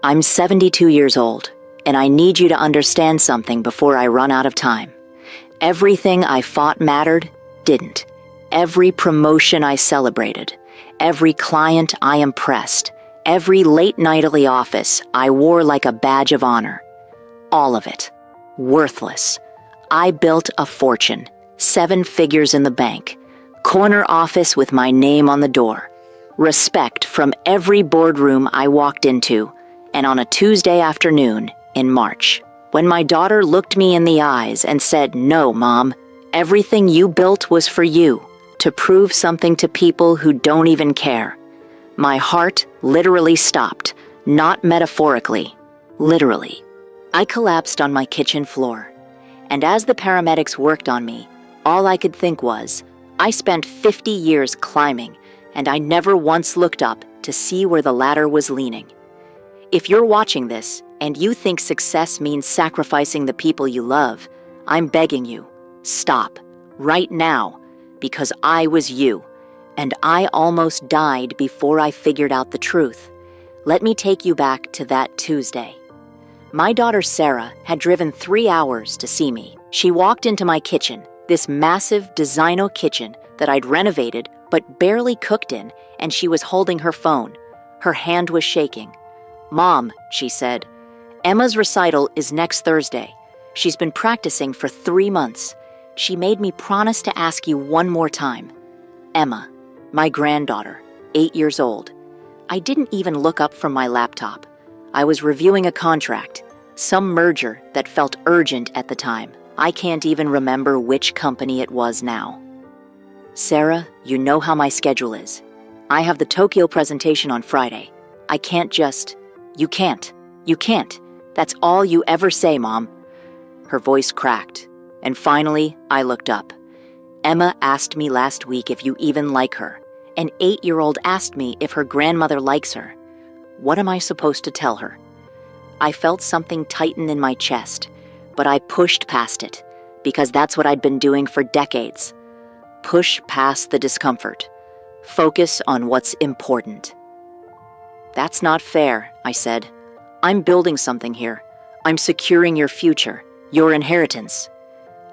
I'm 72 years old, and I need you to understand something before I run out of time. Everything I fought mattered, didn't. Every promotion I celebrated, every client I impressed, every late nightly office I wore like a badge of honor. All of it. Worthless. I built a fortune, 7 figures in the bank, corner office with my name on the door, respect from every boardroom I walked into, and on a Tuesday afternoon in March, when my daughter looked me in the eyes and said, "No, Mom, everything you built was for you, to prove something to people who don't even care," my heart literally stopped, not metaphorically, literally. I collapsed on my kitchen floor, and as the paramedics worked on me, all I could think was, I spent 50 years climbing, and I never once looked up to see where the ladder was leaning. If you're watching this and you think success means sacrificing the people you love, I'm begging you, stop, right now, because I was you, and I almost died before I figured out the truth. Let me take you back to that Tuesday. My daughter Sarah had driven 3 hours to see me. She walked into my kitchen, this massive designer kitchen that I'd renovated but barely cooked in, and she was holding her phone. Her hand was shaking. "Mom," she said, "Emma's recital is next Thursday. She's been practicing for 3 months. She made me promise to ask you one more time." Emma, my granddaughter, 8 years old. I didn't even look up from my laptop. I was reviewing a contract, some merger that felt urgent at the time. I can't even remember which company it was now. "Sarah, you know how my schedule is. I have the Tokyo presentation on Friday. I can't just... You can't. You can't. That's all you ever say, Mom." Her voice cracked, and finally, I looked up. "Emma asked me last week if you even like her. An 8-year-old asked me if her grandmother likes her. What am I supposed to tell her?" I felt something tighten in my chest, but I pushed past it, because that's what I'd been doing for decades. Push past the discomfort. Focus on what's important. "That's not fair," I said. "I'm building something here. I'm securing your future, your inheritance."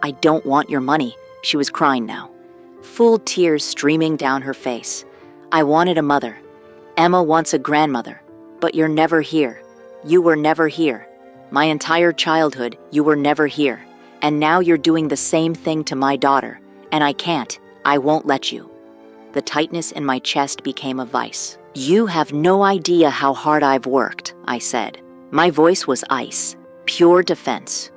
"I don't want your money," she was crying now, full tears streaming down her face. "I wanted a mother. Emma wants a grandmother, but you're never here. You were never here. My entire childhood, you were never here. And now you're doing the same thing to my daughter, and I can't. I won't let you." The tightness in my chest became a vice. "You have no idea how hard I've worked," I said. My voice was ice, pure defense.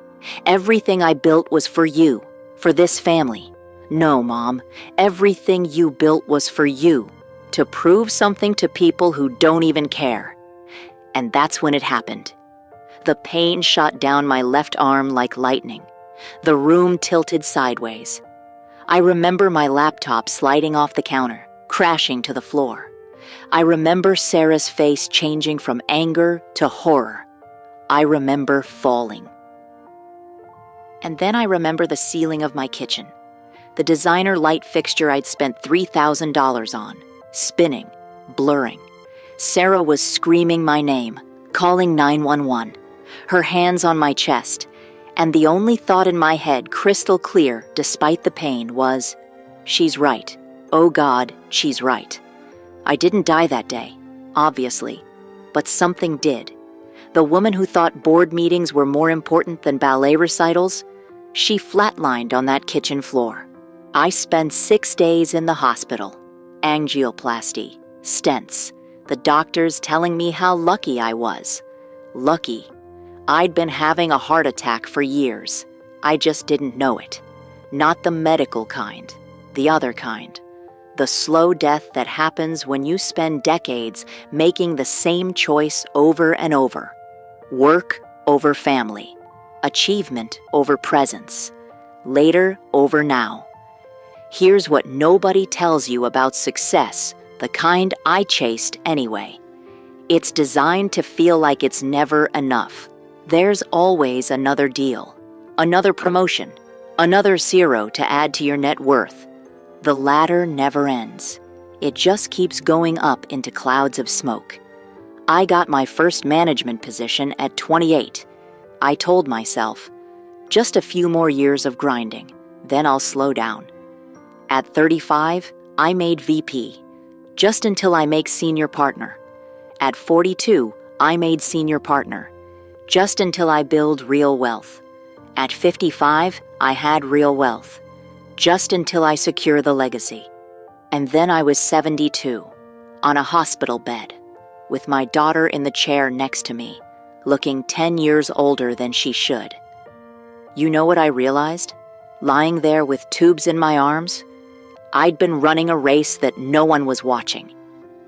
"Everything I built was for you, for this family. No, Mom, everything you built was for you, to prove something to people who don't even care." And that's when it happened. The pain shot down my left arm like lightning. The room tilted sideways. I remember my laptop sliding off the counter, crashing to the floor. I remember Sarah's face changing from anger to horror. I remember falling. And then I remember the ceiling of my kitchen, the designer light fixture I'd spent $3,000 on, spinning, blurring. Sarah was screaming my name, calling 911, her hands on my chest, and the only thought in my head, crystal clear despite the pain, was, "She's right. Oh God, she's right." I didn't die that day, obviously, but something did. The woman who thought board meetings were more important than ballet recitals, she flatlined on that kitchen floor. I spent 6 days in the hospital. Angioplasty, stents, the doctors telling me how lucky I was. Lucky. I'd been having a heart attack for years. I just didn't know it. Not the medical kind, the other kind. The slow death that happens when you spend decades making the same choice over and over. Work over family. Achievement over presence. Later over now. Here's what nobody tells you about success, the kind I chased anyway. It's designed to feel like it's never enough. There's always another deal, another promotion, another zero to add to your net worth. The ladder never ends. It just keeps going up into clouds of smoke. I got my first management position at 28. I told myself, just a few more years of grinding, then I'll slow down. At 35, I made VP, just until I make senior partner. At 42, I made senior partner, just until I build real wealth. At 55, I had real wealth, just until I secure the legacy. And then I was 72, on a hospital bed, with my daughter in the chair next to me, looking 10 years older than she should. You know what I realized? Lying there with tubes in my arms, I'd been running a race that no one was watching,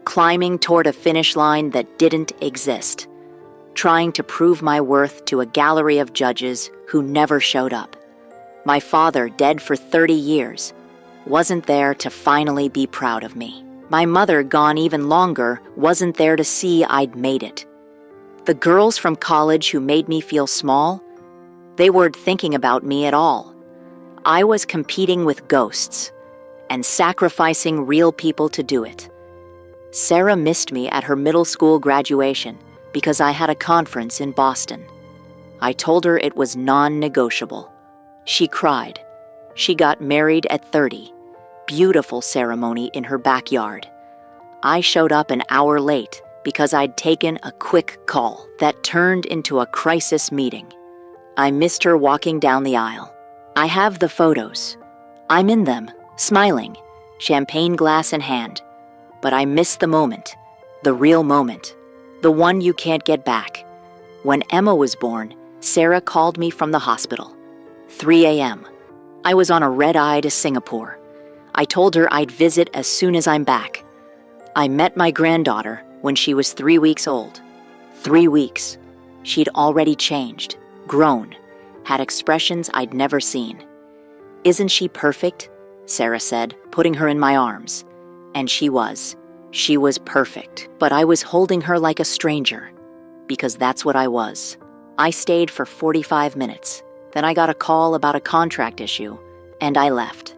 climbing toward a finish line that didn't exist, trying to prove my worth to a gallery of judges who never showed up. My father, dead for 30 years, wasn't there to finally be proud of me. My mother, gone even longer, wasn't there to see I'd made it. The girls from college who made me feel small, they weren't thinking about me at all. I was competing with ghosts and sacrificing real people to do it. Sarah missed me at her middle school graduation because I had a conference in Boston. I told her it was non-negotiable. She cried. She got married at 30. Beautiful ceremony in her backyard. I showed up an hour late because I'd taken a quick call that turned into a crisis meeting. I missed her walking down the aisle. I have the photos. I'm in them, smiling, champagne glass in hand. But I missed the moment, the real moment, the one you can't get back. When Emma was born, Sarah called me from the hospital. 3 a.m. I was on a red-eye to Singapore. I told her I'd visit as soon as I'm back. I met my granddaughter when she was 3 weeks old. 3 weeks. She'd already changed, grown, had expressions I'd never seen. "Isn't she perfect?" Sarah said, putting her in my arms. And she was. She was perfect, but I was holding her like a stranger, because that's what I was. I stayed for 45 minutes. Then I got a call about a contract issue, and I left.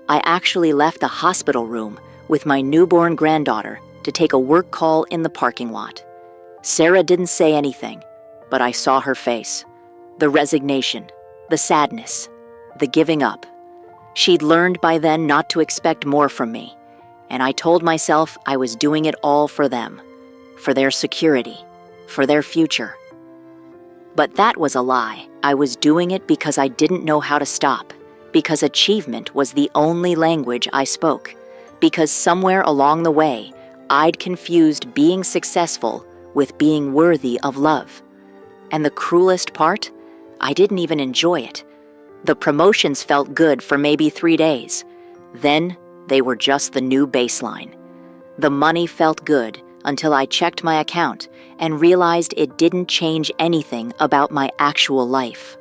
I actually left the hospital room with my newborn granddaughter to take a work call in the parking lot. Sarah didn't say anything, but I saw her face. The resignation, the sadness, the giving up. She'd learned by then not to expect more from me, and I told myself I was doing it all for them, for their security, for their future. But that was a lie. I was doing it because I didn't know how to stop, because achievement was the only language I spoke, because somewhere along the way, I'd confused being successful with being worthy of love. And the cruelest part? I didn't even enjoy it. The promotions felt good for maybe 3 days. Then, they were just the new baseline. The money felt good until I checked my account and realized it didn't change anything about my actual life.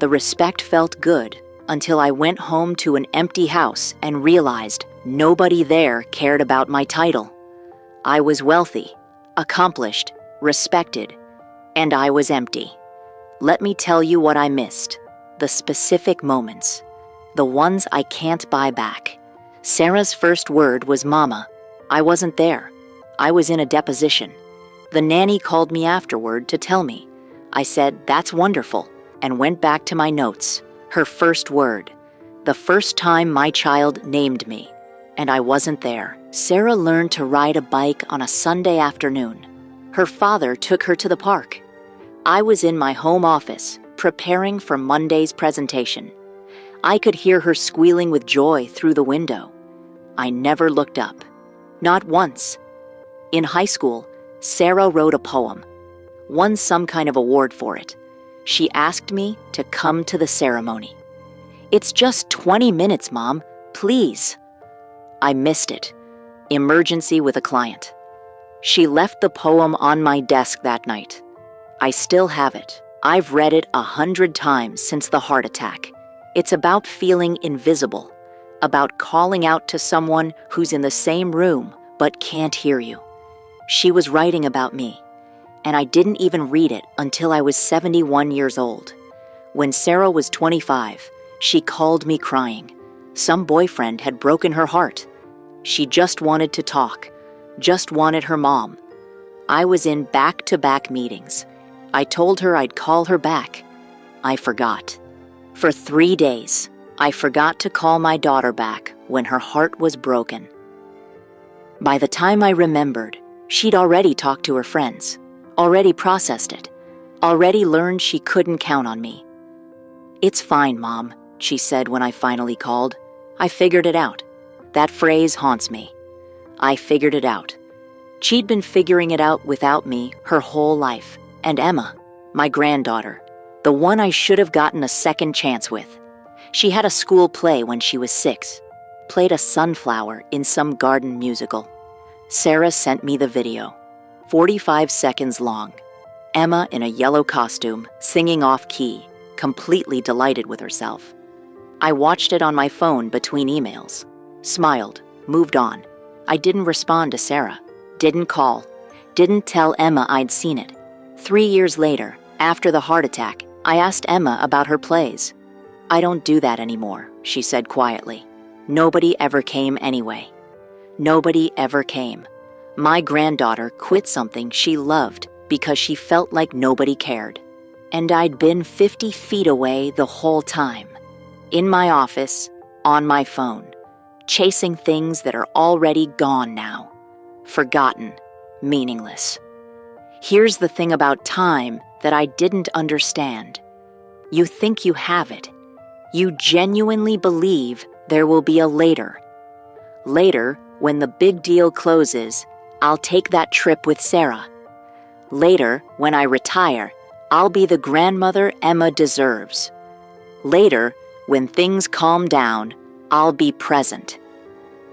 The respect felt good until I went home to an empty house and realized nobody there cared about my title. I was wealthy, accomplished, respected, and I was empty. Let me tell you what I missed. The specific moments. The ones I can't buy back. Sarah's first word was "Mama." I wasn't there. I was in a deposition. The nanny called me afterward to tell me. I said, "That's wonderful," and went back to my notes. Her first word. The first time my child named me. And I wasn't there. Sarah learned to ride a bike on a Sunday afternoon. Her father took her to the park. I was in my home office, preparing for Monday's presentation. I could hear her squealing with joy through the window. I never looked up. Not once. In high school, Sarah wrote a poem, won some kind of award for it. She asked me to come to the ceremony. "It's just 20 minutes, Mom, please." I missed it. Emergency with a client. She left the poem on my desk that night. I still have it. I've read it 100 times since the heart attack. It's about feeling invisible, about calling out to someone who's in the same room but can't hear you. She was writing about me, and I didn't even read it until I was 71 years old. When Sarah was 25, she called me crying. Some boyfriend had broken her heart. She just wanted to talk, just wanted her mom. I was in back-to-back meetings. I told her I'd call her back. I forgot. For 3 days, I forgot to call my daughter back when her heart was broken. By the time I remembered, she'd already talked to her friends, already processed it, already learned she couldn't count on me. "It's fine, Mom," she said when I finally called. "I figured it out." That phrase haunts me. I figured it out. She'd been figuring it out without me her whole life. And Emma, my granddaughter, the one I should have gotten a second chance with. She had a school play when she was 6, played a sunflower in some garden musical. Sarah sent me the video, 45 seconds long. Emma in a yellow costume, singing off-key, completely delighted with herself. I watched it on my phone between emails, smiled, moved on. I didn't respond to Sarah, didn't call, didn't tell Emma I'd seen it. 3 years later, after the heart attack, I asked Emma about her plays. "I don't do that anymore," she said quietly. Nobody ever came anyway. Nobody ever came. My granddaughter quit something she loved because she felt like nobody cared. And I'd been 50 feet away the whole time. In my office, on my phone, chasing things that are already gone now. Forgotten, meaningless. Here's the thing about time that I didn't understand. You think you have it. You genuinely believe there will be a later. Later, when the big deal closes, I'll take that trip with Sarah. Later, when I retire, I'll be the grandmother Emma deserves. Later, when things calm down, I'll be present.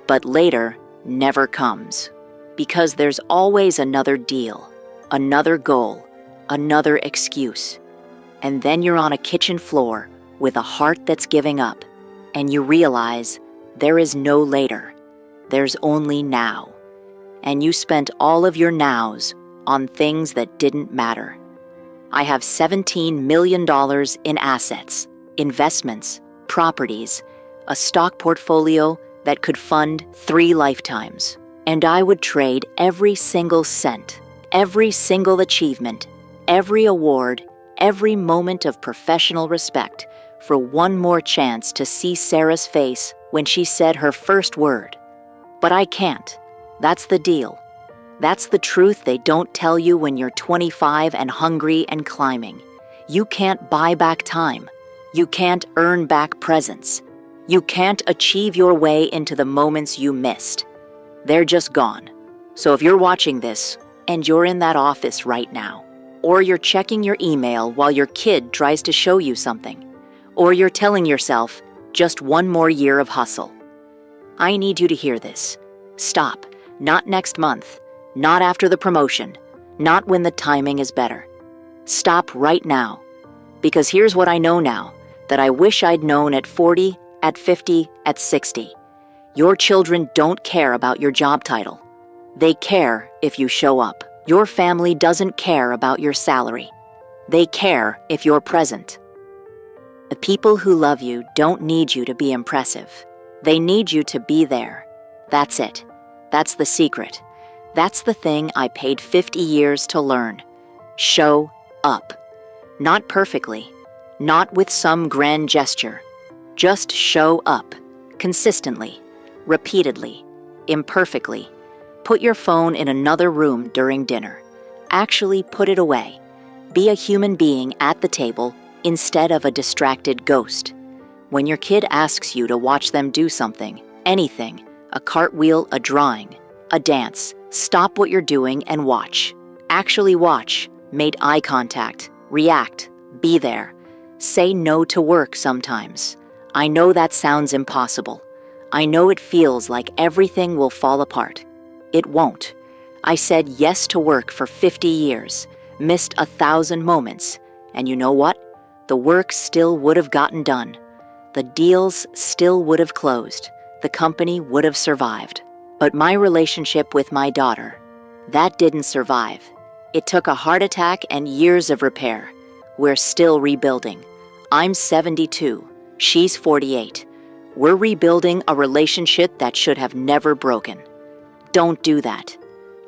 But later never comes, because there's always another deal, another goal, another excuse. And then you're on a kitchen floor with a heart that's giving up, and you realize there is no later, there's only now. And you spent all of your nows on things that didn't matter. I have $17 million in assets, investments, properties, a stock portfolio that could fund 3 lifetimes. And I would trade every single cent, every single achievement, every award, every moment of professional respect for one more chance to see Sarah's face when she said her first word. But I can't. That's the deal. That's the truth they don't tell you when you're 25 and hungry and climbing. You can't buy back time. You can't earn back presence. You can't achieve your way into the moments you missed. They're just gone. So if you're watching this, and you're in that office right now, or you're checking your email while your kid tries to show you something, or you're telling yourself, just one more year of hustle, I need you to hear this. Stop. Not next month. Not after the promotion. Not when the timing is better. Stop right now. Because here's what I know now that I wish I'd known at 40, at 50, at 60. Your children don't care about your job title. They care if you show up. Your family doesn't care about your salary. They care if you're present. The people who love you don't need you to be impressive. They need you to be there. That's it. That's the secret. That's the thing I paid 50 years to learn. Show up. Not perfectly. Not with some grand gesture. Just show up. Consistently. Repeatedly. Imperfectly. Put your phone in another room during dinner. Actually put it away. Be a human being at the table instead of a distracted ghost. When your kid asks you to watch them do something, anything, a cartwheel, a drawing, a dance, stop what you're doing and watch. Actually watch. Make eye contact. React. Be there. Say no to work sometimes. I know that sounds impossible. I know it feels like everything will fall apart. It won't. I said yes to work for 50 years, missed 1,000 moments, and you know what? The work still would have gotten done. The deals still would have closed. The company would have survived. But my relationship with my daughter, that didn't survive. It took a heart attack and years of repair. We're still rebuilding. I'm 72. She's 48. We're rebuilding a relationship that should have never broken. Don't do that.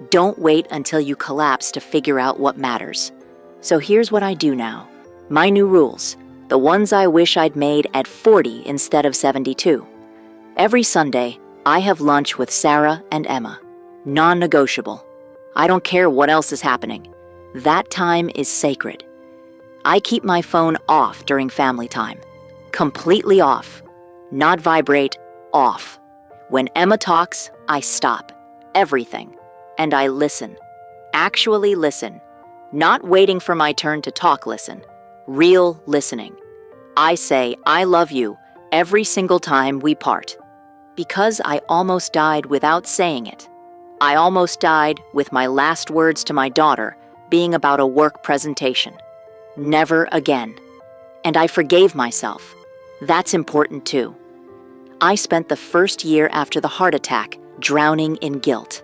Don't wait until you collapse to figure out what matters. So here's what I do now. My new rules, the ones I wish I'd made at 40 instead of 72. Every Sunday, I have lunch with Sarah and Emma. Non-negotiable. I don't care what else is happening. That time is sacred. I keep my phone off during family time. Completely off. Not vibrate, off. When Emma talks, I stop. Everything. And I listen. Actually listen. Not waiting for my turn to talk listen. Real listening. I say, I love you every single time we part. Because I almost died without saying it. I almost died with my last words to my daughter being about a work presentation. Never again. And I forgave myself. That's important too. I spent the first year after the heart attack drowning in guilt,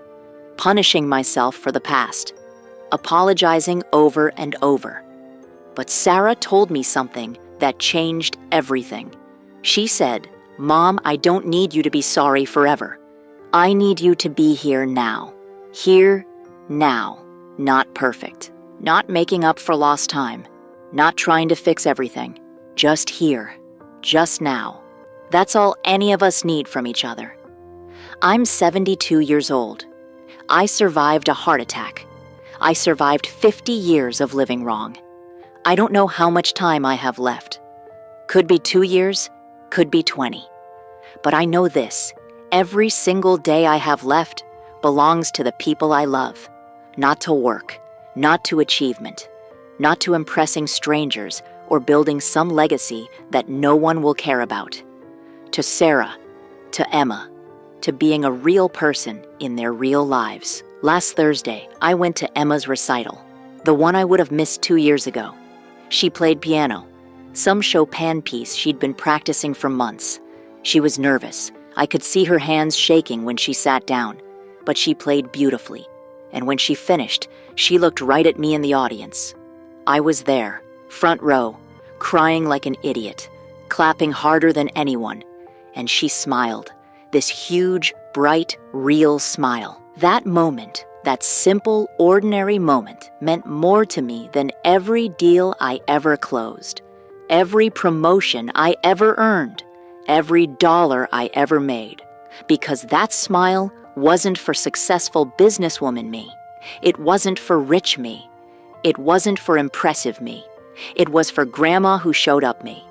punishing myself for the past, apologizing over and over. But Sarah told me something that changed everything. She said, "Mom, I don't need you to be sorry forever. I need you to be here now. Here, now. Not perfect. Not making up for lost time. Not trying to fix everything. Just here. Just now." That's all any of us need from each other. I'm 72 years old. I survived a heart attack. I survived 50 years of living wrong. I don't know how much time I have left. Could be 2 years, could be 20. But I know this. Every single day I have left belongs to the people I love, not to work, not to achievement, not to impressing strangers or building some legacy that no one will care about. To Sarah, to Emma, to being a real person in their real lives. Last Thursday, I went to Emma's recital, the one I would have missed 2 years ago. She played piano, some Chopin piece she'd been practicing for months. She was nervous. I could see her hands shaking when she sat down, but she played beautifully. And when she finished, she looked right at me in the audience. I was there, front row, crying like an idiot, clapping harder than anyone. And she smiled, this huge, bright, real smile. That moment, that simple, ordinary moment, meant more to me than every deal I ever closed, every promotion I ever earned, every dollar I ever made. Because that smile wasn't for successful businesswoman me. It wasn't for rich me. It wasn't for impressive me. It was for grandma who showed up me.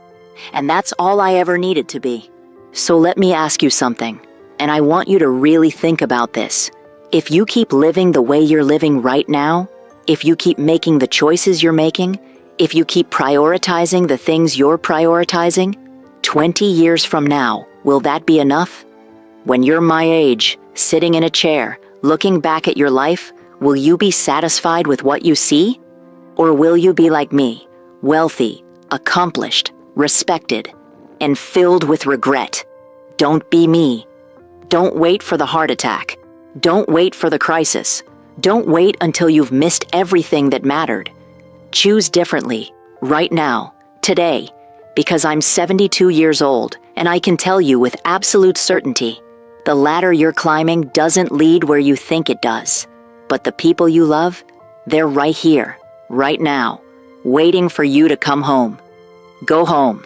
And that's all I ever needed to be. So let me ask you something, and I want you to really think about this. If you keep living the way you're living right now, if you keep making the choices you're making, if you keep prioritizing the things you're prioritizing, 20 years from now, will that be enough? When you're my age, sitting in a chair, looking back at your life, will you be satisfied with what you see? Or will you be like me, wealthy, accomplished, respected, and filled with regret? Don't be me. Don't wait for the heart attack. Don't wait for the crisis. Don't wait until you've missed everything that mattered. Choose differently, right now, today, because I'm 72 years old, and I can tell you with absolute certainty, the ladder you're climbing doesn't lead where you think it does. But the people you love, they're right here, right now, waiting for you to come home. Go home.